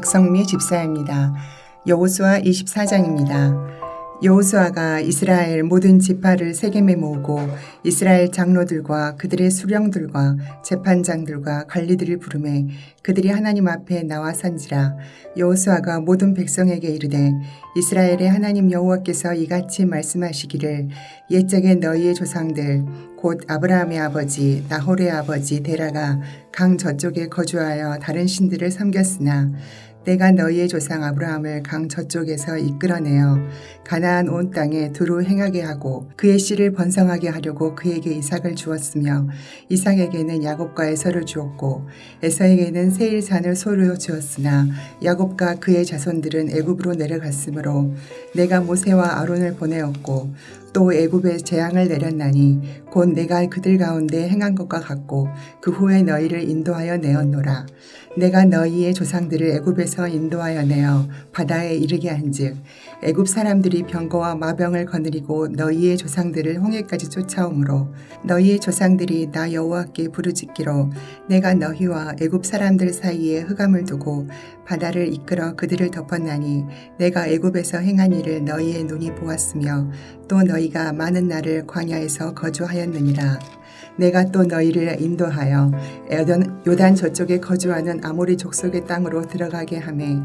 박성미 집사입니다. 여호수아 24장입니다. 여호수아가 이스라엘 모든 지파를 세겜에 모으고 이스라엘 장로들과 그들의 수령들과 재판장들과 관리들을 부르매 그들이 하나님 앞에 나와 선지라. 여호수아가 모든 백성에게 이르되 이스라엘의 하나님 여호와께서 이같이 말씀하시기를 옛적에 너희의 조상들 곧 아브라함의 아버지 나홀의 아버지 데라가 강 저쪽에 거주하여 다른 신들을 섬겼으나 내가 너희의 조상 아브라함을 강 저쪽에서 이끌어내어 가나안 온 땅에 두루 행하게 하고 그의 씨를 번성하게 하려고 그에게 이삭을 주었으며 이삭에게는 야곱과 에서를 주었고 에서에게는 세일산을 소로 주었으나 야곱과 그의 자손들은 애굽으로 내려갔으므로 내가 모세와 아론을 보내었고 또 애굽에 재앙을 내렸나니 곧 내가 그들 가운데 행한 것과 같고 그 후에 너희를 인도하여 내었노라. 내가 너희의 조상들을 애굽에서 인도하여 내어 바다에 이르게 한즉 애굽 사람들이 병거와 마병을 거느리고 너희의 조상들을 홍해까지 쫓아오므로 너희의 조상들이 나 여호와께 부르짖기로 내가 너희와 애굽 사람들 사이에 흑암을 두고 바다를 이끌어 그들을 덮었나니 내가 애굽에서 행한 일을 너희의 눈이 보았으며 또 너희가 많은 날을 광야에서 거주하였느니라. 내가 또 너희를 인도하여 요단 저쪽에 거주하는 아모리 족속의 땅으로 들어가게 하매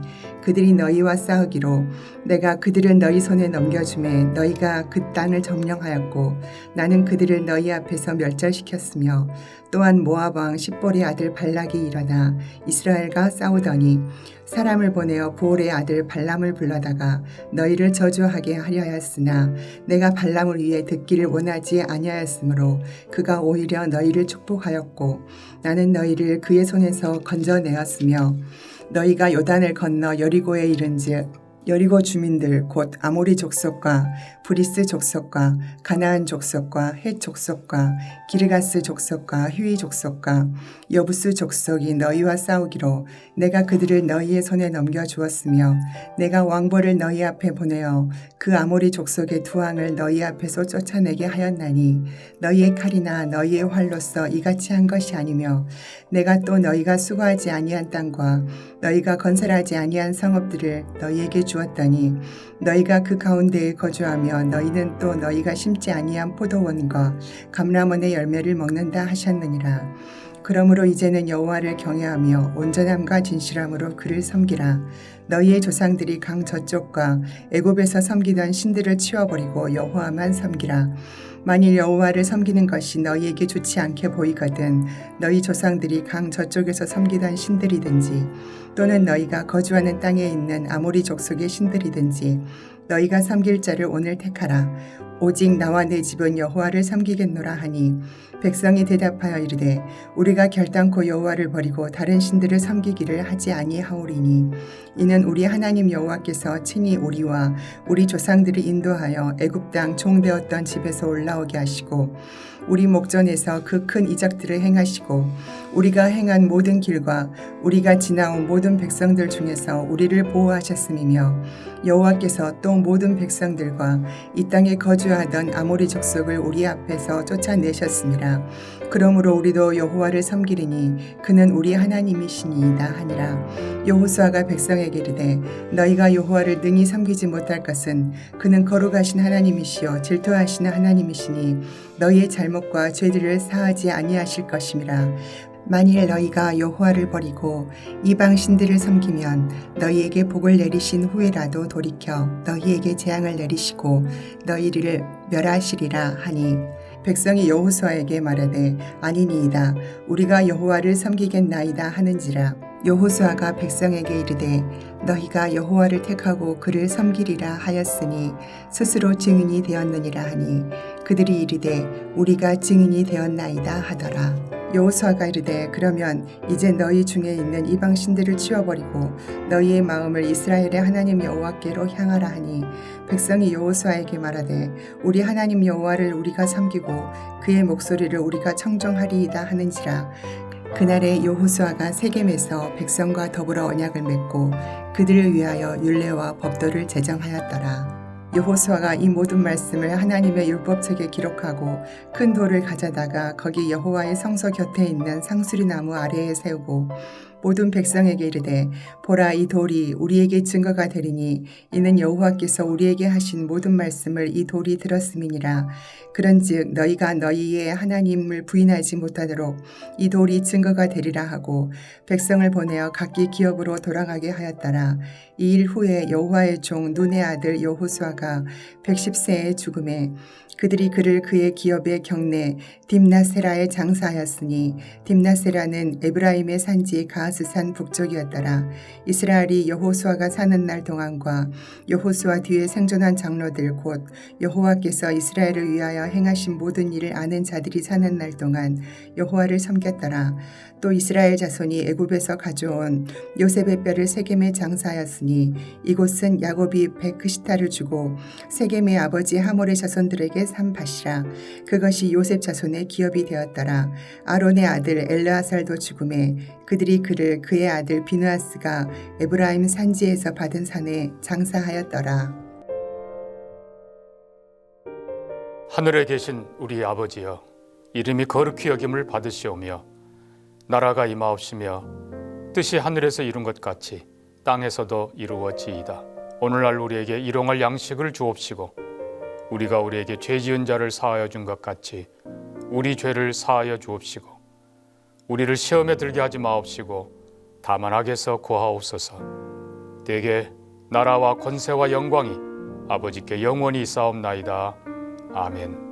그들이 너희와 싸우기로 내가 그들을 너희 손에 넘겨주매 너희가 그 땅을 점령하였고 나는 그들을 너희 앞에서 멸절시켰으며 또한 모압 왕 십볼의 아들 발락이 일어나 이스라엘과 싸우더니 사람을 보내어 부올의 아들 발람을 불러다가 너희를 저주하게 하려 하였으나 내가 발람을 위해 듣기를 원하지 아니하였으므로 그가 오히려 너희를 축복하였고 나는 너희를 그의 손에서 건져내었으며 너희가 요단을 건너 여리고에 이른즉 여리고 주민들 곧 아모리 족속과 브리스 족속과 가나안 족속과 헷 족속과 기르가스 족속과 휘위 족속과 여부스 족속이 너희와 싸우기로 내가 그들을 너희의 손에 넘겨주었으며 내가 왕벌을 너희 앞에 보내어 그 아모리 족속의 두 왕을 너희 앞에서 쫓아내게 하였나니 너희의 칼이나 너희의 활로서 이같이 한 것이 아니며 내가 또 너희가 수고하지 아니한 땅과 너희가 건설하지 아니한 성읍들을 너희에게 주었더니 너희가 그 가운데에 거주하며 너희는 또 너희가 심지 아니한 포도원과 감람원의 열매를 먹는다 하셨느니라. 그러므로 이제는 여호와를 경외하며 온전함과 진실함으로 그를 섬기라. 너희의 조상들이 강 저쪽과 애굽에서 섬기던 신들을 치워버리고 여호와만 섬기라. 만일 여호와를 섬기는 것이 너희에게 좋지 않게 보이거든 너희 조상들이 강 저쪽에서 섬기던 신들이든지 또는 너희가 거주하는 땅에 있는 아모리 족속의 신들이든지 너희가 섬길 자를 오늘 택하라. 오직 나와 내 집은 여호와를 섬기겠노라 하니 백성이 대답하여 이르되 우리가 결단코 여호와를 버리고 다른 신들을 섬기기를 하지 아니하오리니 이는 우리 하나님 여호와께서 친히 우리와 우리 조상들을 인도하여 애굽 땅 종되었던 집에서 올라오게 하시고 우리 목전에서 그 큰 이적들을 행하시고 우리가 행한 모든 길과 우리가 지나온 모든 백성들 중에서 우리를 보호하셨음이며 여호와께서 또 모든 백성들과 이 땅에 거주하던 아모리 족속을 우리 앞에서 쫓아내셨습니다. 그러므로 우리도 여호와를 섬기리니 그는 우리 하나님이시니이다 하니라. 여호수아가 백성에게 이르되 너희가 여호와를 능히 섬기지 못할 것은 그는 거룩하신 하나님이시요 질투하시는 하나님이시니 너희의 잘못과 죄들을 사하지 아니하실 것임이라. 만일 너희가 여호와를 버리고 이방 신들을 섬기면 너희에게 복을 내리신 후에라도 돌이켜 너희에게 재앙을 내리시고 너희를 멸하시리라 하니 백성이 여호수아에게 말하되 아니니이다. 우리가 여호와를 섬기겠나이다 하는지라. 여호수아가 백성에게 이르되 너희가 여호와를 택하고 그를 섬기리라 하였으니 스스로 증인이 되었느니라 하니 그들이 이르되 우리가 증인이 되었나이다 하더라. 여호수아가 이르되 그러면 이제 너희 중에 있는 이방 신들을 치워버리고 너희의 마음을 이스라엘의 하나님 여호와께로 향하라 하니 백성이 여호수아에게 말하되 우리 하나님 여호와를 우리가 섬기고 그의 목소리를 우리가 청종하리이다 하는지라. 그날에 여호수아가 세겜에서 백성과 더불어 언약을 맺고 그들을 위하여 율례와 법도를 제정하였더라. 여호수아가 이 모든 말씀을 하나님의 율법책에 기록하고 큰 돌을 가져다가 거기 여호와의 성소 곁에 있는 상수리 나무 아래에 세우고 모든 백성에게 이르되 보라 이 돌이 우리에게 증거가 되리니 이는 여호와께서 우리에게 하신 모든 말씀을 이 돌이 들었음이니라. 그런즉 너희가 너희의 하나님을 부인하지 못하도록 이 돌이 증거가 되리라 하고 백성을 보내어 각기 기업으로 돌아가게 하였더라. 이 일 후에 여호와의 종 눈의 아들 여호수아가 110세에 죽음에 그들이 그를 그의 기업의 경내 딥나세라에 장사하였으니 딥나세라는 에브라임의 산지 가스산 북쪽이었더라. 이스라엘이 여호수아가 사는 날 동안과 여호수아 뒤에 생존한 장로들 곧 여호와께서 이스라엘을 위하여 행하신 모든 일을 아는 자들이 사는 날 동안 여호와를 섬겼더라. 또 이스라엘 자손이 애굽에서 가져온 요셉의 뼈를 세겜에 장사하였으니 이곳은 야곱이 베크시타를 주고 세겜의 아버지 하몰의 자손들에게 산 밭이라. 그것이 요셉 자손의 기업이 되었더라. 아론의 아들 엘르아살도 죽음에 그들이 그를 그의 아들 비느하스가 에브라임 산지에서 받은 산에 장사하였더라. 하늘에 계신 우리 아버지여, 이름이 거룩히 여김을 받으시오며 나라가 임하옵시며 뜻이 하늘에서 이룬 것 같이 땅에서도 이루어지이다. 오늘날 우리에게 일용할 양식을 주옵시고 우리가 우리에게 죄 지은 자를 사하여 준 것 같이 우리 죄를 사하여 주옵시고 우리를 시험에 들게 하지 마옵시고 다만 악에서 구하옵소서. 대개 나라와 권세와 영광이 아버지께 영원히 있사옵나이다. 아멘.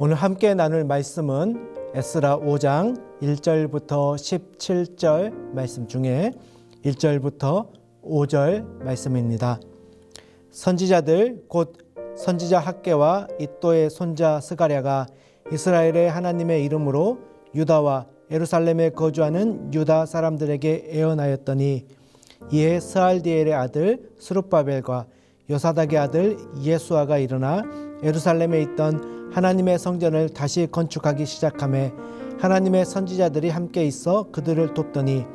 오늘 함께 나눌 말씀은 에스라 5장 1절부터 17절 말씀 중에 1절부터 5절 말씀입니다. 선지자들 곧 선지자 학개와 이또의 손자 스가랴가 이스라엘의 하나님의 이름으로 유다와 예루살렘에 거주하는 유다 사람들에게 애언하였더니 이에 스알디엘의 아들 스룹바벨과 요사닥의 아들 예수아가 일어나 예루살렘에 있던 하나님의 성전을 다시 건축하기 시작하며 하나님의 선지자들이 함께 있어 그들을 돕더니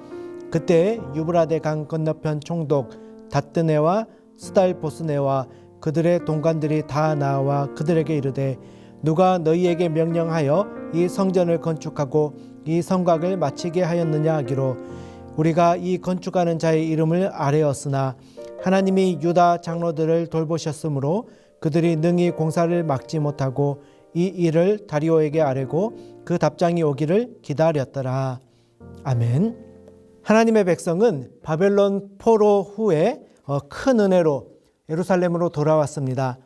그때 유브라데 강 건너편 총독 닷드네와 스달보스네와 그들의 동관들이 다 나와 그들에게 이르되 누가 너희에게 명령하여 이 성전을 건축하고 이 성곽을 마치게 하였느냐 하기로 우리가 이 건축하는 자의 이름을 아뢰었으나 하나님이 유다 장로들을 돌보셨으므로 그들이 능히 공사를 막지 못하고 이 일을 다리오에게 아뢰고 그 답장이 오기를 기다렸더라. 아멘. 하나님의 백성은 바벨론 포로 후에 큰 은혜로 예루살렘으로 돌아왔습니다.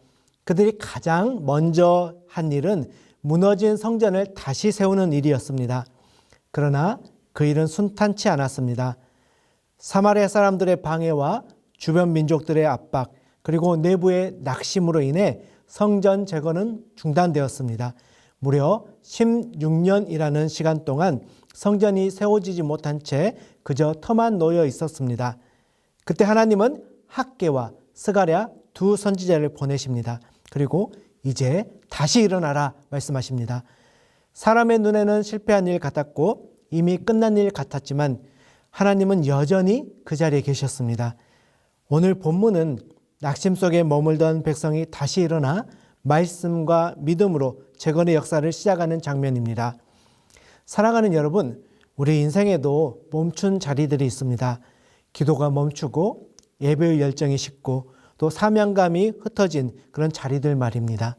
그들이 가장 먼저 한 일은 무너진 성전을 다시 세우는 일이었습니다. 그러나 그 일은 순탄치 않았습니다. 사마리아 사람들의 방해와 주변 민족들의 압박, 그리고 내부의 낙심으로 인해 성전 재건은 중단되었습니다. 무려 16년이라는 시간 동안 성전이 세워지지 못한 채 그저 터만 놓여 있었습니다. 그때 하나님은 학개와 스가랴 두 선지자를 보내십니다. 그리고 이제 다시 일어나라 말씀하십니다. 사람의 눈에는 실패한 일 같았고 이미 끝난 일 같았지만 하나님은 여전히 그 자리에 계셨습니다. 오늘 본문은 낙심 속에 머물던 백성이 다시 일어나 말씀과 믿음으로 재건의 역사를 시작하는 장면입니다. 사랑하는 여러분, 우리 인생에도 멈춘 자리들이 있습니다. 기도가 멈추고 예배의 열정이 식고 또 사명감이 흩어진 그런 자리들 말입니다.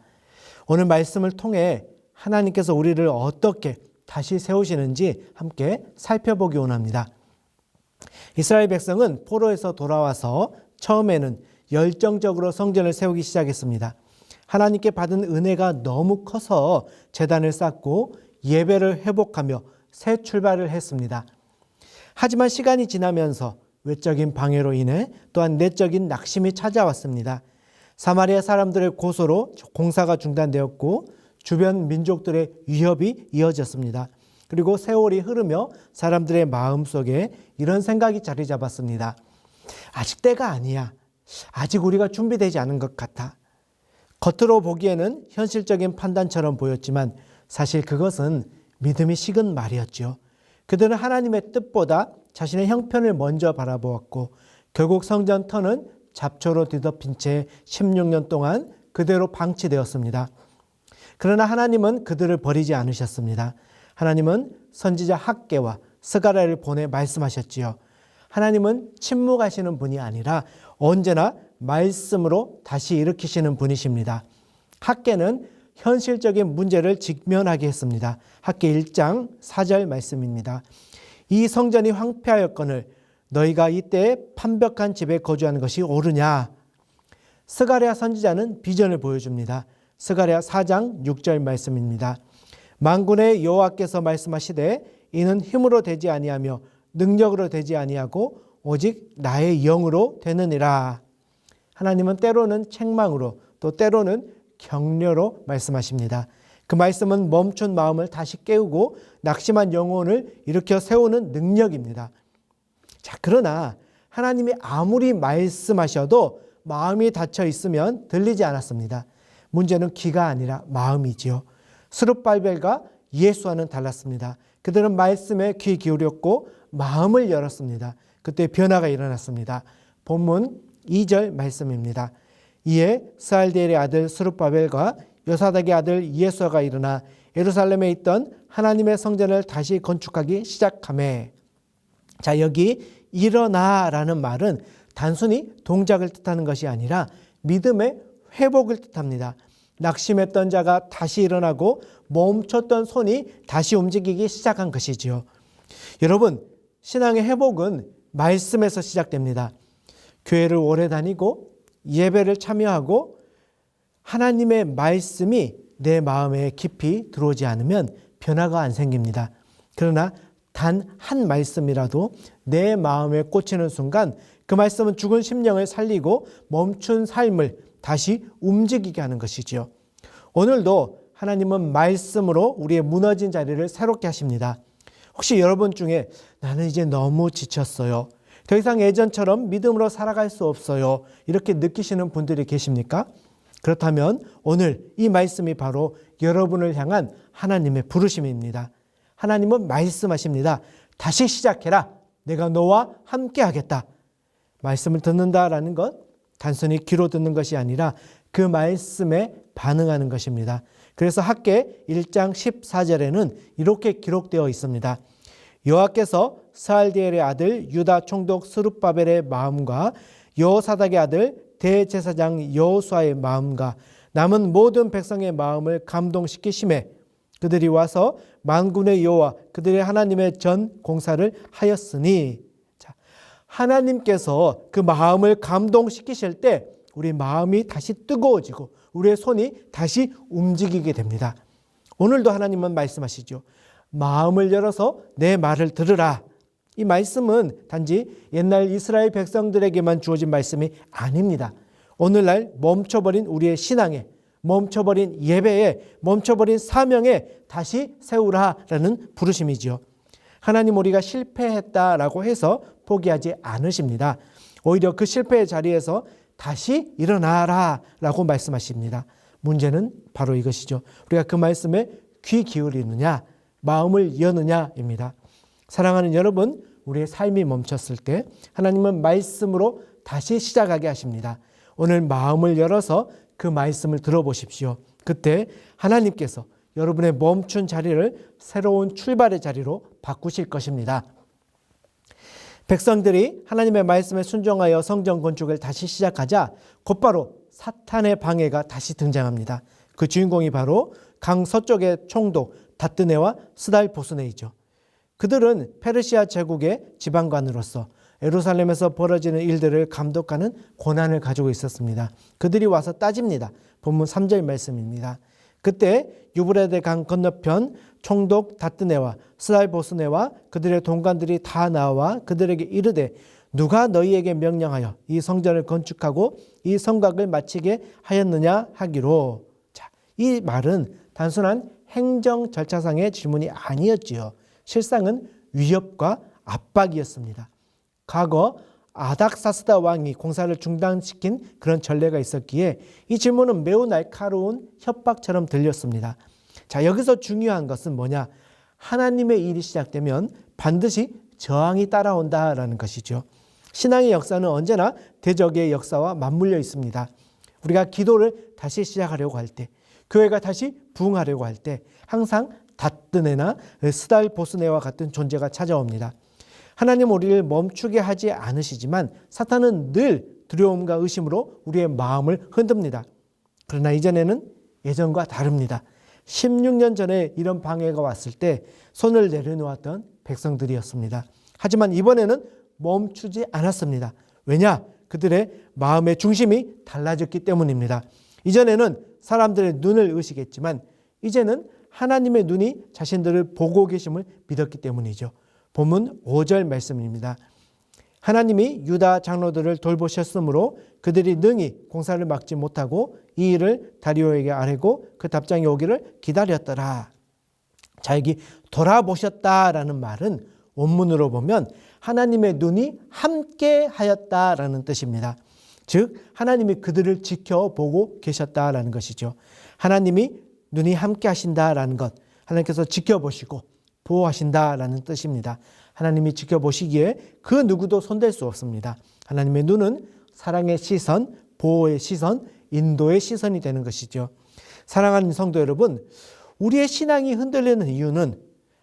오늘 말씀을 통해 하나님께서 우리를 어떻게 다시 세우시는지 함께 살펴보기 원합니다. 이스라엘 백성은 포로에서 돌아와서 처음에는 열정적으로 성전을 세우기 시작했습니다. 하나님께 받은 은혜가 너무 커서 제단을 쌓고 예배를 회복하며 새 출발을 했습니다. 하지만 시간이 지나면서 외적인 방해로 인해 또한 내적인 낙심이 찾아왔습니다. 사마리아 사람들의 고소로 공사가 중단되었고 주변 민족들의 위협이 이어졌습니다. 그리고 세월이 흐르며 사람들의 마음속에 이런 생각이 자리 잡았습니다. 아직 때가 아니야. 아직 우리가 준비되지 않은 것 같아. 겉으로 보기에는 현실적인 판단처럼 보였지만 사실 그것은 믿음이 식은 말이었죠. 그들은 하나님의 뜻보다 자신의 형편을 먼저 바라보았고 결국 성전 터는 잡초로 뒤덮인 채 16년 동안 그대로 방치되었습니다. 그러나 하나님은 그들을 버리지 않으셨습니다. 하나님은 선지자 학개와 스가랴를 보내 말씀하셨지요. 하나님은 침묵하시는 분이 아니라 언제나 말씀으로 다시 일으키시는 분이십니다. 학개는 현실적인 문제를 직면하게 했습니다. 학개 1장 4절 말씀입니다. 이 성전이 황폐하였거늘 너희가 이때 판벽한 집에 거주하는 것이 옳으냐. 스가랴 선지자는 비전을 보여줍니다. 스가랴 4장 6절 말씀입니다. 만군의 여호와께서 말씀하시되 이는 힘으로 되지 아니하며 능력으로 되지 아니하고 오직 나의 영으로 되느니라. 하나님은 때로는 책망으로 또 때로는 격려로 말씀하십니다. 그 말씀은 멈춘 마음을 다시 깨우고 낙심한 영혼을 일으켜 세우는 능력입니다. 자, 그러나 하나님이 아무리 말씀하셔도 마음이 닫혀 있으면 들리지 않았습니다. 문제는 귀가 아니라 마음이지요. 스룹발벨과 예수와는 달랐습니다. 그들은 말씀에 귀 기울였고 마음을 열었습니다. 그때 변화가 일어났습니다. 본문 2절 말씀입니다. 이에 스알디엘의 아들 스룹바벨과 요사닥의 아들 예수아가 일어나 예루살렘에 있던 하나님의 성전을 다시 건축하기 시작하매. 자, 여기 일어나라는 말은 단순히 동작을 뜻하는 것이 아니라 믿음의 회복을 뜻합니다. 낙심했던 자가 다시 일어나고 멈췄던 손이 다시 움직이기 시작한 것이지요. 여러분, 신앙의 회복은 말씀에서 시작됩니다. 교회를 오래 다니고 예배를 참여하고 하나님의 말씀이 내 마음에 깊이 들어오지 않으면 변화가 안 생깁니다. 그러나 단 한 말씀이라도 내 마음에 꽂히는 순간 그 말씀은 죽은 심령을 살리고 멈춘 삶을 다시 움직이게 하는 것이지요. 오늘도 하나님은 말씀으로 우리의 무너진 자리를 새롭게 하십니다. 혹시 여러분 중에 나는 이제 너무 지쳤어요. 더 이상 예전처럼 믿음으로 살아갈 수 없어요. 이렇게 느끼시는 분들이 계십니까? 그렇다면 오늘 이 말씀이 바로 여러분을 향한 하나님의 부르심입니다. 하나님은 말씀하십니다. 다시 시작해라. 내가 너와 함께 하겠다. 말씀을 듣는다라는 것 단순히 귀로 듣는 것이 아니라 그 말씀에 반응하는 것입니다. 그래서 학개 1장 14절에는 이렇게 기록되어 있습니다. 여호와께서 스알디엘의 아들 유다 총독 스룹바벨의 마음과 여호사닥의 아들 대제사장 여호수아의 마음과 남은 모든 백성의 마음을 감동시키심에 그들이 와서 만군의 여호와 그들의 하나님의 전 공사를 하였으니. 자, 하나님께서 그 마음을 감동시키실 때 우리 마음이 다시 뜨거워지고 우리의 손이 다시 움직이게 됩니다. 오늘도 하나님은 말씀하시죠. 마음을 열어서 내 말을 들으라. 이 말씀은 단지 옛날 이스라엘 백성들에게만 주어진 말씀이 아닙니다. 오늘날 멈춰버린 우리의 신앙에, 멈춰버린 예배에, 멈춰버린 사명에 다시 세우라라는 부르심이지요. 하나님 우리가 실패했다라고 해서 포기하지 않으십니다. 오히려 그 실패의 자리에서 다시 일어나라 라고 말씀하십니다. 문제는 바로 이것이죠. 우리가 그 말씀에 귀 기울이느냐, 마음을 여느냐입니다. 사랑하는 여러분, 우리의 삶이 멈췄을 때 하나님은 말씀으로 다시 시작하게 하십니다. 오늘 마음을 열어서 그 말씀을 들어보십시오. 그때 하나님께서 여러분의 멈춘 자리를 새로운 출발의 자리로 바꾸실 것입니다. 백성들이 하나님의 말씀에 순종하여 성전 건축을 다시 시작하자 곧바로 사탄의 방해가 다시 등장합니다. 그 주인공이 바로 강 서쪽의 총독 다뜨네와 스달보스네이죠. 그들은 페르시아 제국의 지방관으로서 예루살렘에서 벌어지는 일들을 감독하는 권한을 가지고 있었습니다. 그들이 와서 따집니다. 본문 3절 말씀입니다. 그때 유브라데 강 건너편 총독 다뜨네와 스달보스네와 그들의 동관들이 다 나와 그들에게 이르되 누가 너희에게 명령하여 이 성전을 건축하고 이 성곽을 마치게 하였느냐 하기로. 자, 이 말은 단순한 행정 절차상의 질문이 아니었지요. 실상은 위협과 압박이었습니다. 과거 아닥사스다 왕이 공사를 중단시킨 그런 전례가 있었기에 이 질문은 매우 날카로운 협박처럼 들렸습니다. 자, 여기서 중요한 것은 뭐냐? 하나님의 일이 시작되면 반드시 저항이 따라온다라는 것이죠. 신앙의 역사는 언제나 대적의 역사와 맞물려 있습니다. 우리가 기도를 다시 시작하려고 할 때, 교회가 다시 부흥하려고 할 때 항상 다뜨네나 스달보스네와 같은 존재가 찾아옵니다. 하나님 우리를 멈추게 하지 않으시지만 사탄은 늘 두려움과 의심으로 우리의 마음을 흔듭니다. 그러나 이전에는 예전과 다릅니다. 16년 전에 이런 방해가 왔을 때 손을 내려놓았던 백성들이었습니다. 하지만 이번에는 멈추지 않았습니다. 왜냐? 그들의 마음의 중심이 달라졌기 때문입니다. 이전에는 사람들의 눈을 의식했지만 이제는 하나님의 눈이 자신들을 보고 계심을 믿었기 때문이죠. 본문 5절 말씀입니다. 하나님이 유다 장로들을 돌보셨으므로 그들이 능히 공사를 막지 못하고 이 일을 다리오에게 아뢰고 그 답장이 오기를 기다렸더라. 자, 여기 돌아보셨다라는 말은 원문으로 보면 하나님의 눈이 함께 하였다라는 뜻입니다. 즉 하나님이 그들을 지켜보고 계셨다라는 것이죠. 하나님이 눈이 함께 하신다라는 것, 하나님께서 지켜보시고 보호하신다라는 뜻입니다. 하나님이 지켜보시기에 그 누구도 손댈 수 없습니다. 하나님의 눈은 사랑의 시선, 보호의 시선, 인도의 시선이 되는 것이죠. 사랑하는 성도 여러분, 우리의 신앙이 흔들리는 이유는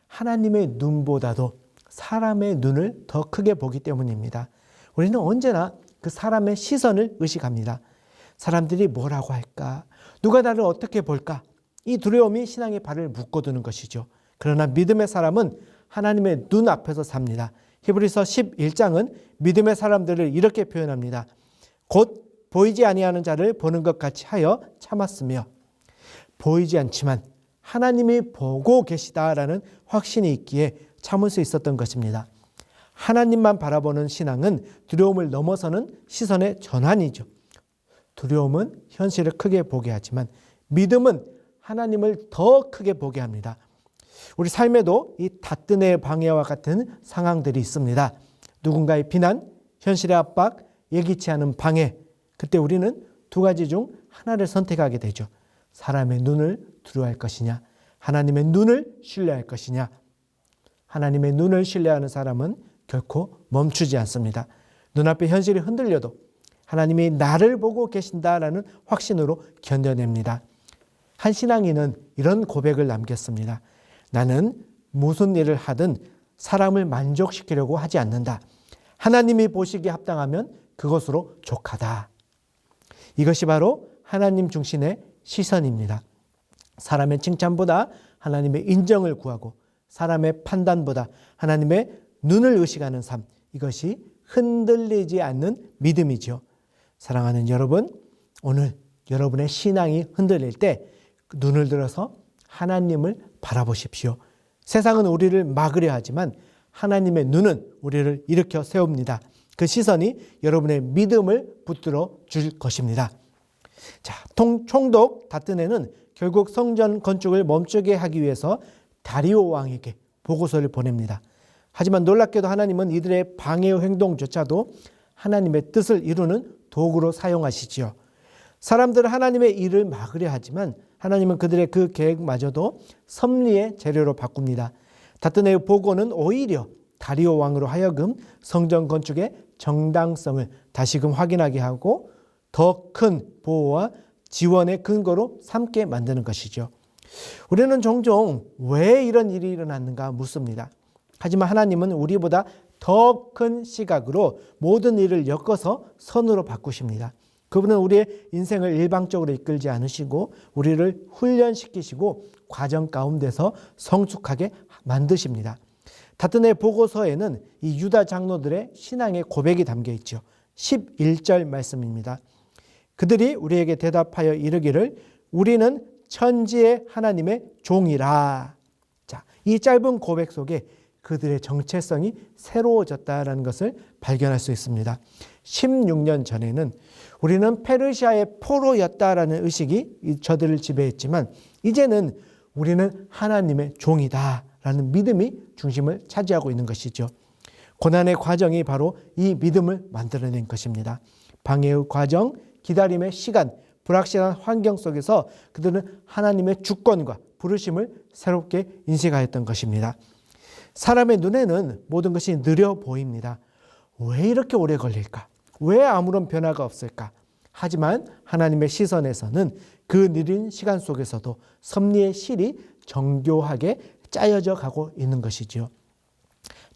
하나님의 눈보다도 사람의 눈을 더 크게 보기 때문입니다. 우리는 언제나 그 사람의 시선을 의식합니다. 사람들이 뭐라고 할까? 누가 나를 어떻게 볼까? 이 두려움이 신앙의 발을 묶어두는 것이죠. 그러나 믿음의 사람은 하나님의 눈 앞에서 삽니다. 히브리서 11장은 믿음의 사람들을 이렇게 표현합니다. 곧 보이지 아니하는 자를 보는 것 같이 하여 참았으며 보이지 않지만 하나님이 보고 계시다라는 확신이 있기에 참을 수 있었던 것입니다. 하나님만 바라보는 신앙은 두려움을 넘어서는 시선의 전환이죠. 두려움은 현실을 크게 보게 하지만 믿음은 하나님을 더 크게 보게 합니다. 우리 삶에도 이 다뜨네의 방해와 같은 상황들이 있습니다. 누군가의 비난, 현실의 압박, 예기치 않은 방해. 그때 우리는 두 가지 중 하나를 선택하게 되죠. 사람의 눈을 두려워할 것이냐, 하나님의 눈을 신뢰할 것이냐. 하나님의 눈을 신뢰하는 사람은 결코 멈추지 않습니다. 눈앞의 현실이 흔들려도 하나님이 나를 보고 계신다라는 확신으로 견뎌냅니다. 한 신앙인은 이런 고백을 남겼습니다. 나는 무슨 일을 하든 사람을 만족시키려고 하지 않는다. 하나님이 보시기에 합당하면 그것으로 족하다. 이것이 바로 하나님 중심의 시선입니다. 사람의 칭찬보다 하나님의 인정을 구하고 사람의 판단보다 하나님의 눈을 의식하는 삶, 이것이 흔들리지 않는 믿음이죠. 사랑하는 여러분, 오늘 여러분의 신앙이 흔들릴 때 눈을 들어서 하나님을 바라보십시오. 세상은 우리를 막으려 하지만 하나님의 눈은 우리를 일으켜 세웁니다. 그 시선이 여러분의 믿음을 붙들어 줄 것입니다. 자, 총독 다뜨네는 결국 성전 건축을 멈추게 하기 위해서 다리오 왕에게 보고서를 보냅니다. 하지만 놀랍게도 하나님은 이들의 방해의 행동조차도 하나님의 뜻을 이루는 도구로 사용하시지요. 사람들은 하나님의 일을 막으려 하지만 하나님은 그들의 그 계획마저도 섭리의 재료로 바꿉니다. 다뜨네의 보고는 오히려 다리오 왕으로 하여금 성전 건축의 정당성을 다시금 확인하게 하고 더 큰 보호와 지원의 근거로 삼게 만드는 것이죠. 우리는 종종 왜 이런 일이 일어났는가 묻습니다. 하지만 하나님은 우리보다 더 큰 시각으로 모든 일을 엮어서 선으로 바꾸십니다. 그분은 우리의 인생을 일방적으로 이끌지 않으시고 우리를 훈련시키시고 과정 가운데서 성숙하게 만드십니다. 다뜨네 보고서에는 이 유다 장로들의 신앙의 고백이 담겨 있죠. 11절 말씀입니다. 그들이 우리에게 대답하여 이르기를 우리는 천지의 하나님의 종이라. 자, 이 짧은 고백 속에 그들의 정체성이 새로워졌다는 것을 발견할 수 있습니다. 16년 전에는 우리는 페르시아의 포로였다라는 의식이 저들을 지배했지만 이제는 우리는 하나님의 종이다라는 믿음이 중심을 차지하고 있는 것이죠. 고난의 과정이 바로 이 믿음을 만들어낸 것입니다. 방해의 과정, 기다림의 시간, 불확실한 환경 속에서 그들은 하나님의 주권과 부르심을 새롭게 인식하였던 것입니다. 사람의 눈에는 모든 것이 느려 보입니다. 왜 이렇게 오래 걸릴까? 왜 아무런 변화가 없을까? 하지만 하나님의 시선에서는 그 느린 시간 속에서도 섭리의 실이 정교하게 짜여져 가고 있는 것이죠.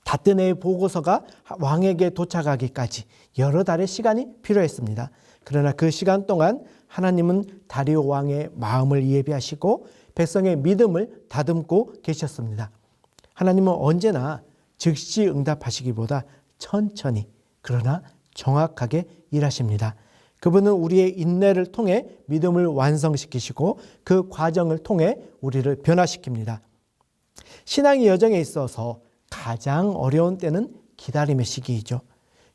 다뜨네의 보고서가 왕에게 도착하기까지 여러 달의 시간이 필요했습니다. 그러나 그 시간 동안 하나님은 다리오 왕의 마음을 예비하시고 백성의 믿음을 다듬고 계셨습니다. 하나님은 언제나 즉시 응답하시기보다 천천히 그러나 정확하게 일하십니다. 그분은 우리의 인내를 통해 믿음을 완성시키시고 그 과정을 통해 우리를 변화시킵니다. 신앙의 여정에 있어서 가장 어려운 때는 기다림의 시기이죠.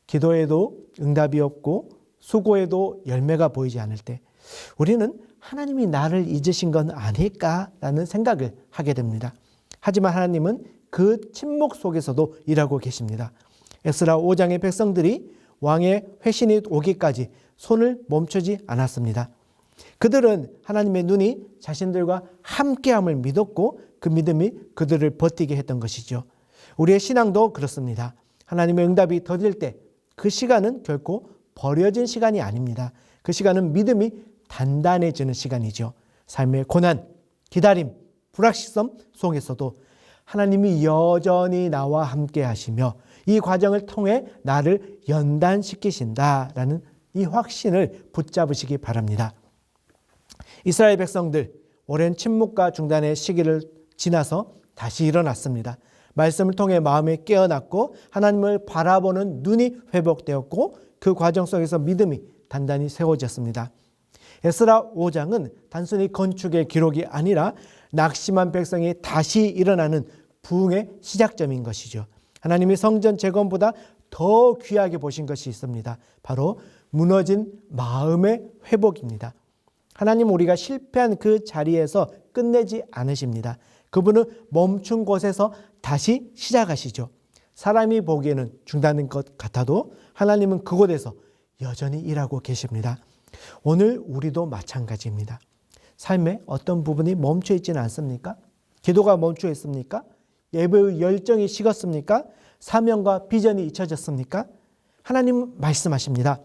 기도에도 응답이 없고 수고에도 열매가 보이지 않을 때 우리는 하나님이 나를 잊으신 건 아닐까라는 생각을 하게 됩니다. 하지만 하나님은 그 침묵 속에서도 일하고 계십니다. 에스라 5장의 백성들이 왕의 회신이 오기까지 손을 멈추지 않았습니다. 그들은 하나님의 눈이 자신들과 함께함을 믿었고 그 믿음이 그들을 버티게 했던 것이죠. 우리의 신앙도 그렇습니다. 하나님의 응답이 더딜 때 그 시간은 결코 버려진 시간이 아닙니다. 그 시간은 믿음이 단단해지는 시간이죠. 삶의 고난, 기다림, 불확실성 속에서도 하나님이 여전히 나와 함께 하시며 이 과정을 통해 나를 연단시키신다라는 이 확신을 붙잡으시기 바랍니다. 이스라엘 백성들 오랜 침묵과 중단의 시기를 지나서 다시 일어났습니다. 말씀을 통해 마음이 깨어났고 하나님을 바라보는 눈이 회복되었고 그 과정 속에서 믿음이 단단히 세워졌습니다. 에스라 5장은 단순히 건축의 기록이 아니라 낙심한 백성이 다시 일어나는 부흥의 시작점인 것이죠. 하나님이 성전 재건보다 더 귀하게 보신 것이 있습니다. 바로 무너진 마음의 회복입니다. 하나님 우리가 실패한 그 자리에서 끝내지 않으십니다. 그분은 멈춘 곳에서 다시 시작하시죠. 사람이 보기에는 중단된 것 같아도 하나님은 그곳에서 여전히 일하고 계십니다. 오늘 우리도 마찬가지입니다. 삶의 어떤 부분이 멈춰 있지는 않습니까? 기도가 멈춰 있습니까? 예배의 열정이 식었습니까? 사명과 비전이 잊혀졌습니까? 하나님은 말씀하십니다.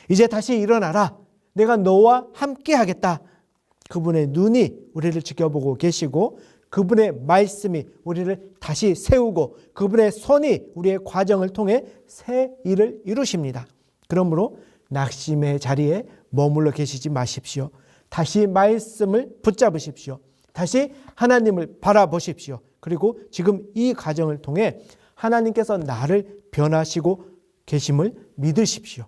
이제 다시 일어나라. 내가 너와 함께 하겠다. 그분의 눈이 우리를 지켜보고 계시고 그분의 말씀이 우리를 다시 세우고 그분의 손이 우리의 과정을 통해 새 일을 이루십니다. 그러므로 낙심의 자리에 머물러 계시지 마십시오. 다시 말씀을 붙잡으십시오. 다시 하나님을 바라보십시오. 그리고 지금 이 과정을 통해 하나님께서 나를 변화시고 계심을 믿으십시오.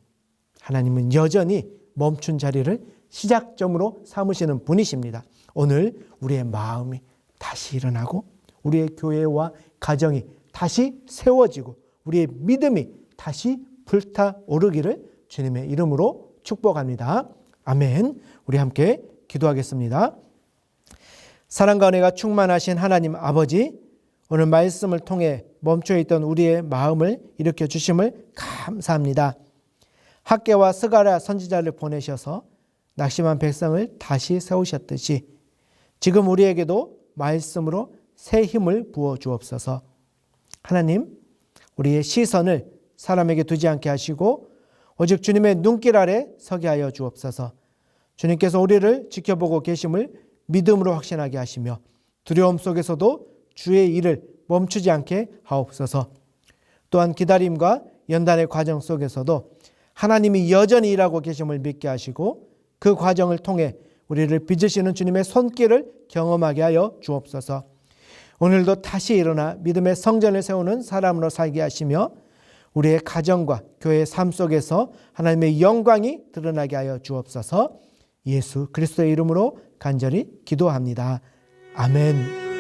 하나님은 여전히 멈춘 자리를 시작점으로 삼으시는 분이십니다. 오늘 우리의 마음이 다시 일어나고 우리의 교회와 가정이 다시 세워지고 우리의 믿음이 다시 불타오르기를 주님의 이름으로 축복합니다. 아멘. 우리 함께 기도하겠습니다. 사랑과 은혜가 충만하신 하나님 아버지, 오늘 말씀을 통해 멈춰있던 우리의 마음을 일으켜 주심을 감사합니다. 학개와 스가랴 선지자를 보내셔서 낙심한 백성을 다시 세우셨듯이 지금 우리에게도 말씀으로 새 힘을 부어 주옵소서. 하나님, 우리의 시선을 사람에게 두지 않게 하시고 오직 주님의 눈길 아래 서게 하여 주옵소서. 주님께서 우리를 지켜보고 계심을 믿음으로 확신하게 하시며 두려움 속에서도 주의 일을 멈추지 않게 하옵소서. 또한 기다림과 연단의 과정 속에서도 하나님이 여전히 일하고 계심을 믿게 하시고 그 과정을 통해 우리를 빚으시는 주님의 손길을 경험하게 하여 주옵소서. 오늘도 다시 일어나 믿음의 성전을 세우는 사람으로 살게 하시며 우리의 가정과 교회의 삶 속에서 하나님의 영광이 드러나게 하여 주옵소서. 예수 그리스도의 이름으로 간절히 기도합니다. 아멘.